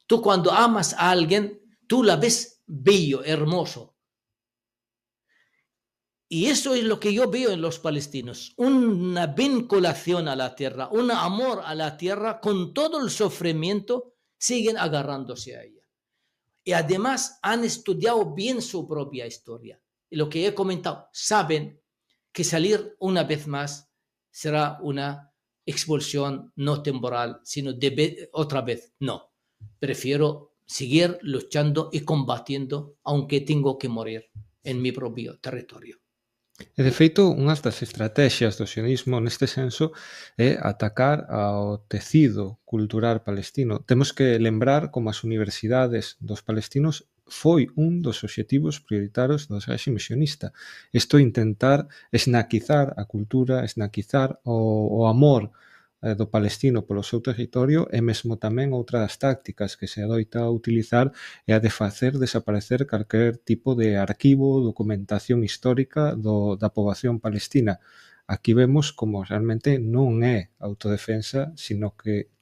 Tú cuando amas a alguien, tú la ves bello, hermoso. Y eso es lo que yo veo en los palestinos. Una vinculación a la tierra, un amor a la tierra, con todo el sufrimiento, siguen agarrándose a ella. Y además han estudiado bien su propia historia. Y lo que he comentado, saben que salir una vez más será una expulsión no temporal, sino otra vez. No, prefiero seguir luchando y combatiendo, aunque tengo que morir en mi propio territorio. E, de feito, unhas das estrategias do sionismo neste senso é atacar ao tecido cultural palestino. Temos que lembrar como as universidades dos palestinos foi un dos obxectivos prioritarios do réxime sionista. Isto intentar esnaquizar a cultura, esnaquizar o amor do palestino polo seu territorio e mesmo tamén outras tácticas que se adoita a utilizar é a de facer desaparecer calquer tipo de arquivo, documentación histórica da poboación palestina. Aquí vemos como realmente non é autodefensa, sino que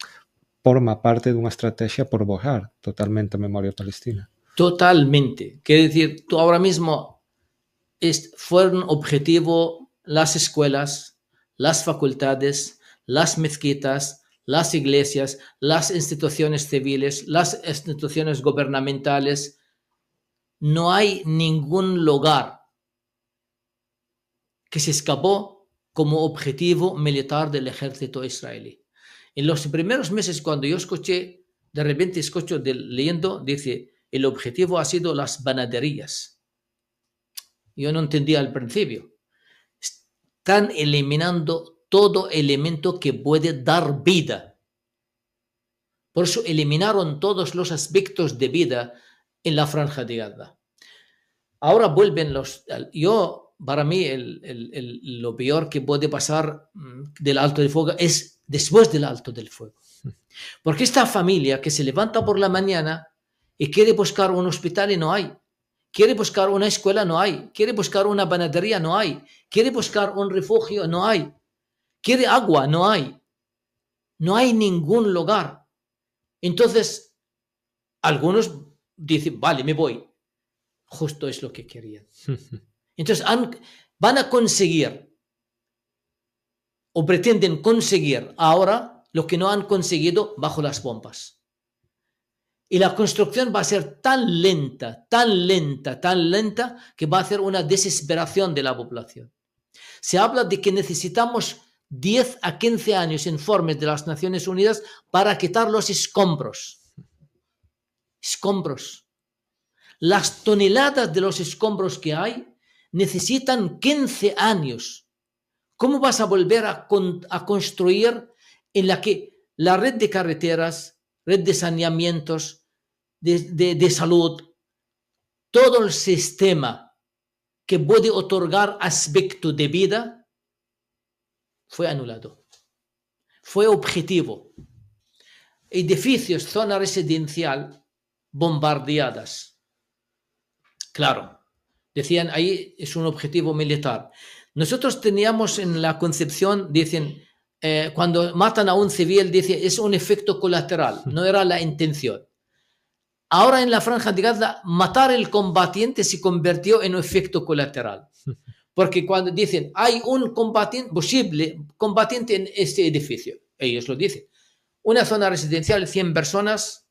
forma parte dunha estrategia por borrar totalmente a memoria palestina. Totalmente. Quiere decir, tú ahora mismo fueron objetivo las escuelas, las facultades, las mezquitas, las iglesias, las instituciones civiles, las instituciones gubernamentales. No hay ningún lugar que se escapó como objetivo militar del ejército israelí. En los primeros meses, cuando yo escuché, de repente escucho leyendo, dice, el objetivo ha sido las panaderías. Yo no entendía al principio. Están eliminando todo elemento que puede dar vida. Por eso eliminaron todos los aspectos de vida en la Franja de Gaza. Ahora vuelven para mí, lo peor que puede pasar del alto del fuego es después del alto del fuego. Porque esta familia que se levanta por la mañana y quiere buscar un hospital y no hay, Quiere buscar una escuela, no hay. Quiere buscar una panadería, no hay. Quiere buscar un refugio, no hay. Quiere agua, no hay. No hay ningún lugar. Entonces, algunos dicen, vale, me voy. Justo es lo que querían. Entonces, van a conseguir o pretenden conseguir ahora lo que no han conseguido bajo las bombas. Y la construcción va a ser tan lenta, tan lenta, tan lenta, que va a hacer una desesperación de la población. Se habla de que necesitamos 10 a 15 años, informes de las Naciones Unidas, para quitar los escombros. Escombros. Las toneladas de los escombros que hay necesitan 15 años. ¿Cómo vas a volver a construir en la que la red de carreteras, red de saneamientos, de salud, todo el sistema que puede otorgar aspecto de vida fue anulado? Fue objetivo. Edificios, zona residencial bombardeadas. Claro, decían ahí es un objetivo militar. Nosotros teníamos en la concepción, dicen, cuando matan a un civil, dice, es un efecto colateral, no era la intención. Ahora en la Franja de Gaza, matar al combatiente se convirtió en un efecto colateral. Porque cuando dicen, hay un combatiente, posible combatiente en este edificio, ellos lo dicen. Una zona residencial, 100 personas,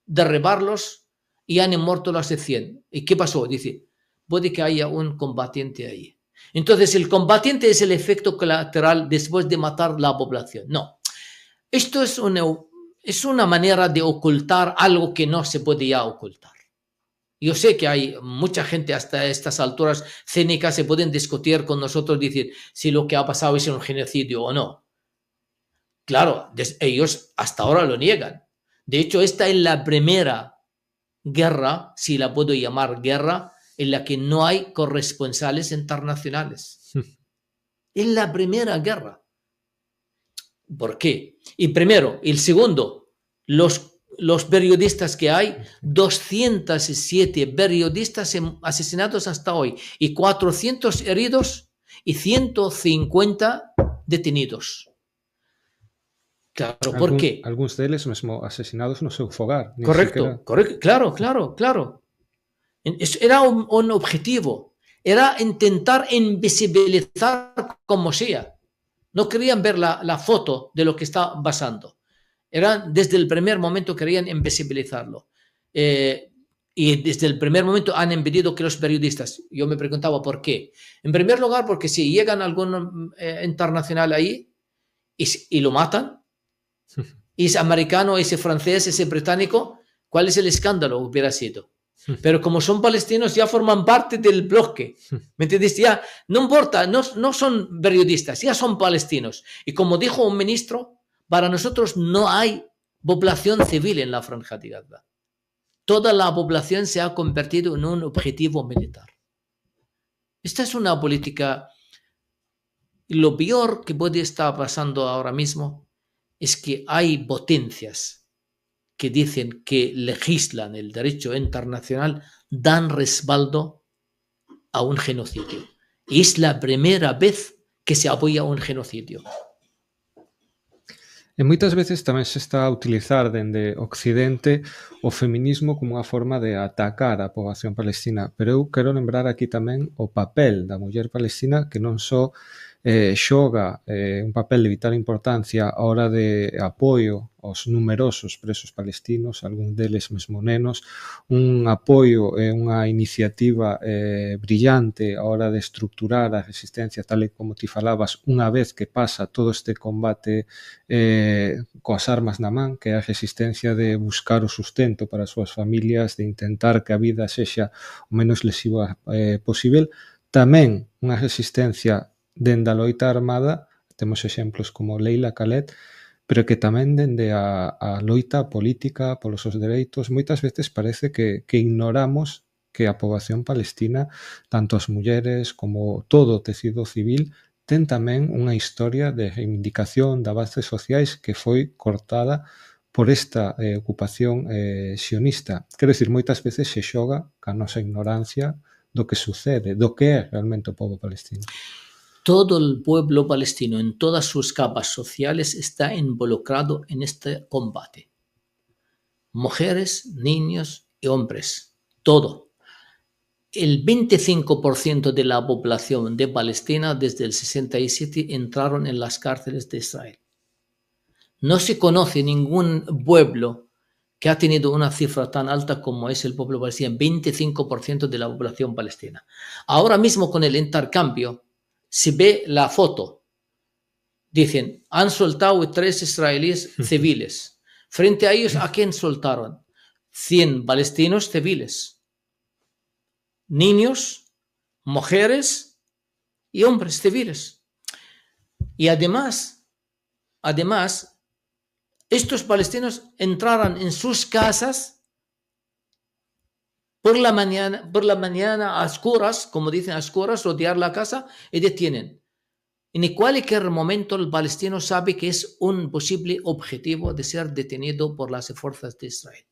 derribarlos y han muerto las de 100. ¿Y qué pasó? Dice, puede que haya un combatiente ahí. Entonces, el combatiente es el efecto colateral después de matar la población. No. Esto es una manera de ocultar algo que no se podía ocultar. Yo sé que hay mucha gente hasta estas alturas cínicas se pueden discutir con nosotros, decir si lo que ha pasado es un genocidio o no. Claro, ellos hasta ahora lo niegan. De hecho, esta es la primera guerra, si la puedo llamar guerra, en la que no hay corresponsales internacionales. Es la primera guerra. ¿Por qué? Y primero, el segundo, los periodistas que hay, 207 periodistas asesinados hasta hoy y 400 heridos y 150 detenidos. Claro, ¿por qué? Algunos deles mesmo asesinados no seu fogar. Correcto, correcto, claro. Era un objetivo, era intentar invisibilizar como sea. No querían ver la foto de lo que está pasando. Desde el primer momento querían invisibilizarlo. Y desde el primer momento han impedido que los periodistas, yo me preguntaba por qué. En primer lugar, porque si llegan algún internacional ahí y lo matan, y es americano, ese francés, ese británico, ¿cuál es el escándalo? Hubiera sido. Pero como son palestinos, ya forman parte del bloque. ¿Me entiendes? Ya no importa, no son periodistas, ya son palestinos. Y como dijo un ministro, para nosotros no hay población civil en la Franja de Gaza. Toda la población se ha convertido en un objetivo militar. Esta es una política. Lo peor que puede estar pasando ahora mismo es que hay potencias que dicen que legislan el derecho internacional, dan respaldo a un genocidio. Y es la primera vez que se apoya un genocidio. E moitas veces tamén se está a utilizar dende Occidente o feminismo como unha forma de atacar a poboación palestina, pero eu quero lembrar aquí tamén o papel da muller palestina que non só xoga un papel de vital importancia á hora de apoio aos numerosos presos palestinos, algún deles mesmo nenos, un apoio e unha iniciativa brillante á hora de estructurar a resistencia, tal e como ti falabas, unha vez que pasa todo este combate coas armas na man, que é a resistencia de buscar o sustento para as súas familias, de intentar que a vida sexa o menos lesiva posible. Tamén unha resistencia dende a loita armada, temos exemplos como Leila Khaled, pero que tamén dende a loita política polos seus dereitos, moitas veces parece que ignoramos que a poboación palestina, tanto as mulleres como todo o tecido civil, ten tamén unha historia de reivindicación de avances sociais que foi cortada por esta ocupación sionista. Quero dicir, moitas veces se xoga a nosa ignorancia do que sucede, do que é realmente o povo palestino. Todo el pueblo palestino en todas sus capas sociales está involucrado en este combate. Mujeres, niños y hombres, todo. El 25% de la población de Palestina desde el 67 entraron en las cárceles de Israel. No se conoce ningún pueblo que ha tenido una cifra tan alta como es el pueblo palestino, 25% de la población palestina. Ahora mismo con el intercambio se ve la foto. Dicen, han soltado 3 israelíes civiles. Frente a ellos, ¿a quién soltaron? 100 palestinos civiles. Niños, mujeres y hombres civiles. Y además, estos palestinos entraron en sus casas por la mañana a oscuras, como dicen a oscuras, rodear la casa y detienen. En cualquier momento el palestino sabe que es un posible objetivo de ser detenido por las fuerzas de Israel.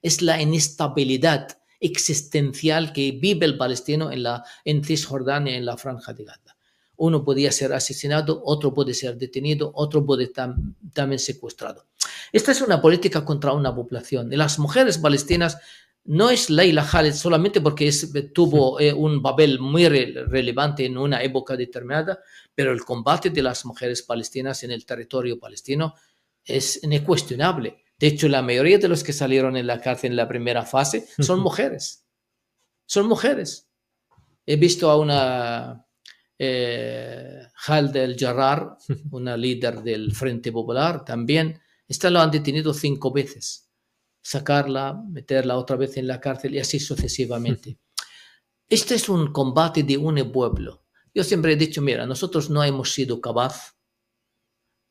Es la inestabilidad existencial que vive el palestino en Cisjordania, en la Franja de Gaza. Uno podía ser asesinado, otro puede ser detenido, otro puede también secuestrado. Esta es una política contra una población. Y las mujeres palestinas no es Leila Khaled solamente porque tuvo un papel muy relevante en una época determinada, pero el combate de las mujeres palestinas en el territorio palestino es incuestionable. De hecho, la mayoría de los que salieron en la cárcel en la primera fase son mujeres. Son mujeres. He visto a una Khaled el-Jarrar, una líder del Frente Popular, también. Esta lo han detenido 5 veces. Sacarla, meterla otra vez en la cárcel y así sucesivamente. Este es un combate de un pueblo. Yo siempre he dicho, mira, nosotros no hemos sido capaces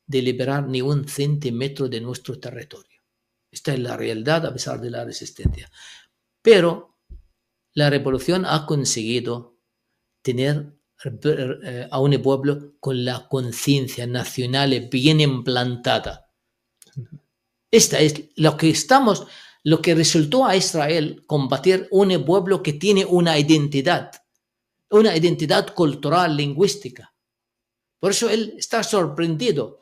de liberar ni un centímetro de nuestro territorio. Esta es la realidad a pesar de la resistencia. Pero la revolución ha conseguido tener a un pueblo con la conciencia nacional bien implantada. Esta es lo que resultó a Israel combatir un pueblo que tiene una identidad cultural, lingüística. Por eso él está sorprendido.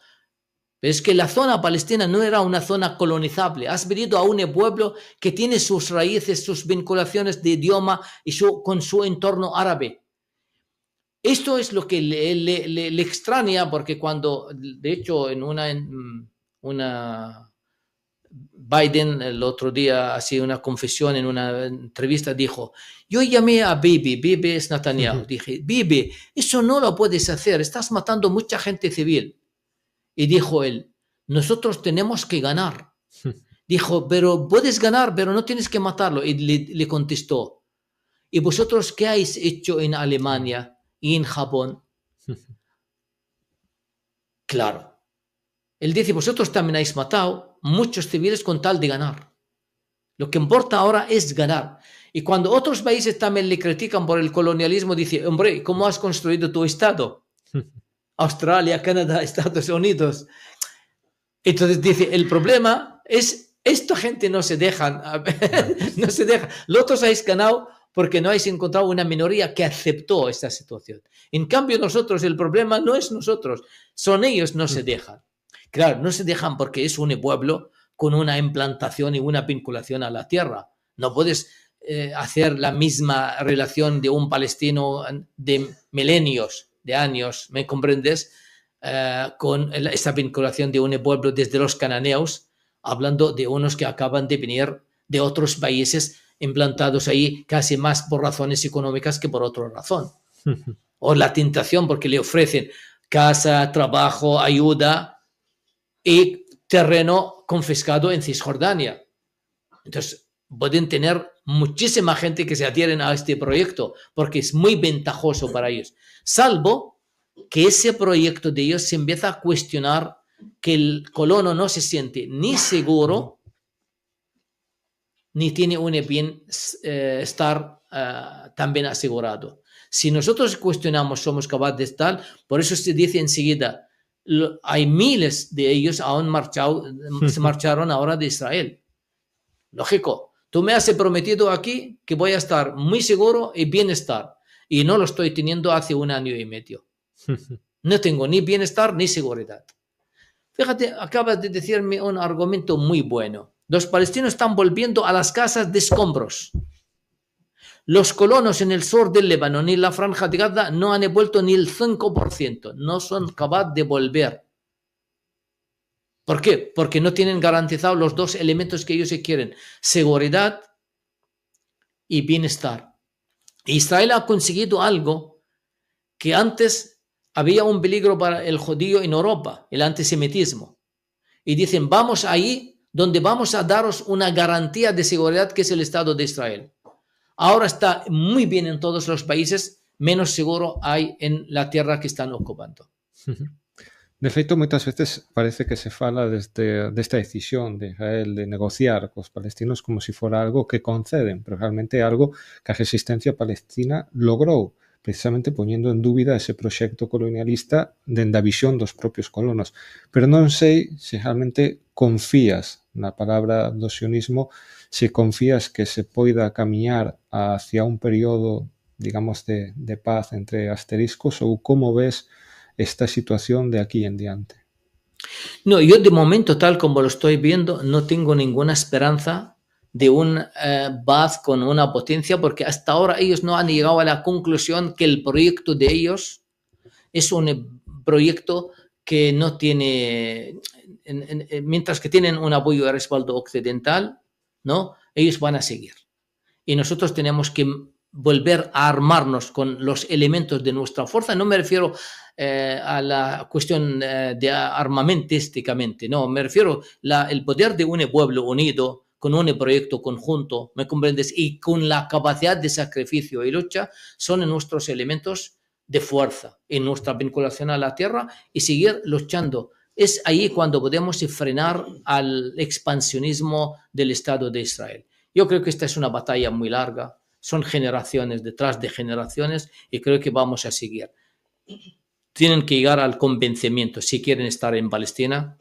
Pero es que la zona palestina no era una zona colonizable. Has venido a un pueblo que tiene sus raíces, sus vinculaciones de idioma y con su entorno árabe. Esto es lo que le extraña, porque cuando, de hecho, en una Biden el otro día hacía una confesión en una entrevista, dijo, yo llamé a Bibi es Netanyahu, dije, Bibi, eso no lo puedes hacer, estás matando mucha gente civil. Y dijo él, nosotros tenemos que ganar. Dijo, pero puedes ganar, pero no tienes que matarlo. Y le contestó, ¿y vosotros qué habéis hecho en Alemania y en Japón? Claro. Él dice, vosotros también habéis matado muchos civiles con tal de ganar. Lo que importa ahora es ganar. Y cuando otros países también le critican por el colonialismo, dice, hombre, ¿cómo has construido tu Estado? Australia, Canadá, Estados Unidos. Entonces dice, el problema es, esta gente no se dejan, no se deja. Los otros habéis ganado porque no habéis encontrado una minoría que aceptó esta situación. En cambio nosotros, el problema no es nosotros, son ellos no se dejan. Claro, no se dejan porque es un pueblo con una implantación y una vinculación a la tierra. No puedes hacer la misma relación de un palestino de milenios, de años, ¿me comprendes? Con esta vinculación de un pueblo desde los cananeos, hablando de unos que acaban de venir de otros países implantados ahí casi más por razones económicas que por otra razón. O la tentación porque le ofrecen casa, trabajo, ayuda y terreno confiscado en Cisjordania. Entonces, pueden tener muchísima gente que se adhieren a este proyecto porque es muy ventajoso para ellos. Salvo que ese proyecto de ellos se empieza a cuestionar, que el colono no se siente ni seguro ni tiene un bienestar tan bien asegurado. Si nosotros cuestionamos, somos capaces de estar, por eso se dice enseguida, hay miles de ellos aún se marcharon ahora de Israel. Lógico, Tú me has prometido aquí que voy a estar muy seguro y bienestar. Y no lo estoy teniendo hace 1 año y medio. No tengo ni bienestar ni seguridad. Fíjate, acabas de decirme un argumento muy bueno. Los palestinos están volviendo a las casas de escombros. Los colonos en el sur del Líbano ni la Franja de Gaza no han devuelto ni el 5%. No son capaces de volver. ¿Por qué? Porque no tienen garantizados los dos elementos que ellos quieren: seguridad y bienestar. Israel ha conseguido algo que antes había un peligro para el judío en Europa, el antisemitismo. Y dicen, vamos ahí donde vamos a daros una garantía de seguridad, que es el Estado de Israel. Ahora está muy bien en todos los países, menos seguro hay en la tierra que están ocupando. De feito, moitas veces parece que se fala desta decisión de Israel de negociar cos palestinos como se fora algo que conceden, pero realmente é algo que a resistencia palestina logrou, precisamente poñendo en dúbida ese proxecto colonialista dende a visión dos propios colonos. Pero non sei se realmente confías na palabra do sionismo, se confías que se poida camiñar hacia un período, digamos, de paz entre asteriscos, ou como ves esta situación de aquí en diante. No, yo de momento, tal como lo estoy viendo, no tengo ninguna esperanza de un paz con una potencia, porque hasta ahora ellos no han llegado a la conclusión que el proyecto de ellos es un proyecto que no tiene, mientras que tienen un apoyo de respaldo occidental, ¿no? Ellos van a seguir. Y nosotros tenemos que volver a armarnos con los elementos de nuestra fuerza. No me refiero a la cuestión de armamentísticamente, no, me refiero el poder de un pueblo unido con un proyecto conjunto, ¿me comprendes? Y con la capacidad de sacrificio y lucha son nuestros elementos de fuerza en nuestra vinculación a la tierra y seguir luchando. Es ahí cuando podemos frenar al expansionismo del Estado de Israel. Yo creo que esta es una batalla muy larga, son generaciones detrás de generaciones y creo que vamos a seguir. Tienen que llegar al convencimiento, si quieren estar en Palestina,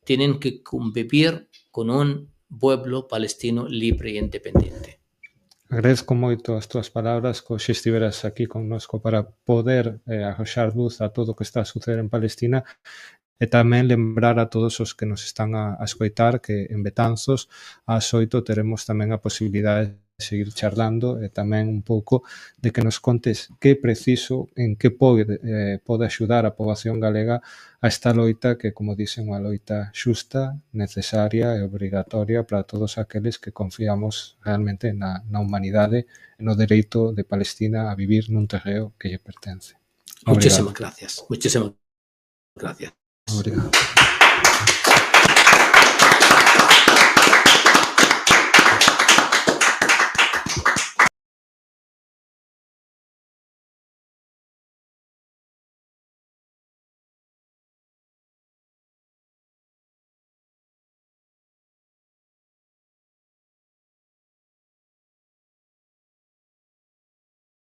tienen que convivir con un pueblo palestino libre e independiente. Agradezco moito as túas palabras, que hoxe estiveras aquí connosco para poder arroxar luz a todo o que está a suceder en Palestina e tamén lembrar a todos os que nos están a escoitar que en Betanzos ás 8 teremos tamén a posibilidade de seguir charlando e tamén un pouco de que nos contes que é preciso, en que pode axudar a poboación galega a esta loita que, como dicen, unha loita xusta, necesaria e obrigatoria para todos aqueles que confiamos realmente na humanidade e no dereito de Palestina a vivir nun terreo que lle pertence. Muchísimas gracias. Muchísimas gracias. Obrigado.